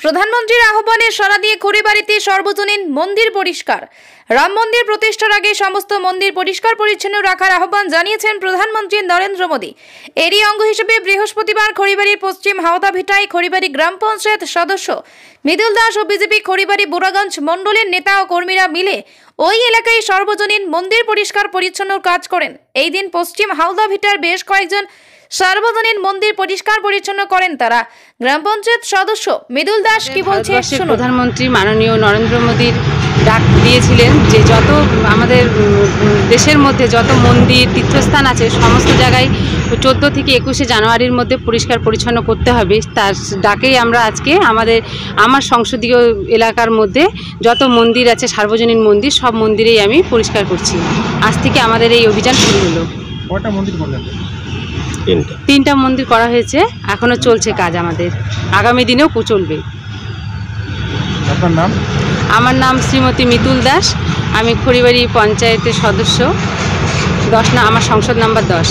প্রধানমন্ত্রীর আহ্বানে সাড়া দিয়ে খড়িবাড়িতে সর্বজনীন মন্দির পরিষ্কার। রাম মন্দির প্রতিষ্ঠার আগে সমস্ত মন্দির পরিষ্কার পরিচ্ছন্ন রাখার আহ্বান জানিয়েছেন প্রধানমন্ত্রী নরেন্দ্র মোদী। এরই অঙ্গ হিসেবে বৃহস্পতিবার খড়িবাড়ির পশ্চিম হাওদাভিটায় খড়িবাড়ি গ্রাম পঞ্চায়েত সদস্য মৃদুল দাস ও বিজেপি খড়িবাড়ি বুড়াগঞ্জ মণ্ডলের নেতা ও কর্মীরা মিলে ওই এলাকায় সর্বজনীন মন্দির পরিষ্কার পরিচ্ছন্ন কাজ করেন। এই দিন পশ্চিম হাওদাভিটার বেশ কয়েকজন সার্বজনীন মন্দির পরিষ্কার পরিচ্ছন্ন করেন তারা। গ্রাম পঞ্চায়েত সদস্য মৃদুল দাস কি বলছে শুনুন। প্রধানমন্ত্রী মাননীয় নরেন্দ্র মোদীর ডাক দিয়েছিলেন যে যত আমাদের দেশের মধ্যে যত মন্দির তীর্থস্থান আছে সমস্ত জায়গায় 14 থেকে 21 জানুয়ারির মধ্যে পরিষ্কার পরিচ্ছন্ন করতে হবে। তার ডাকেই আমরা আজকে আমার সংসদীয় এলাকার মধ্যে যত মন্দির আছে সার্বজনীন মন্দির সব মন্দিরেই আমি পরিষ্কার করছি। আজ থেকে আমাদের এই অভিযান শুরু হলো। কয়টা মন্দির করলেন? 3টা মন্দির করা হয়েছে, এখনো চলছে কাজ, আমাদের আগামী দিনেও চলবে। আপনার নাম? আমার নাম শ্রীমতী মিতুল দাস, আমি খড়িবাড়ি পঞ্চায়েতের সদস্য 10 আমার সংসদ নাম্বার 10।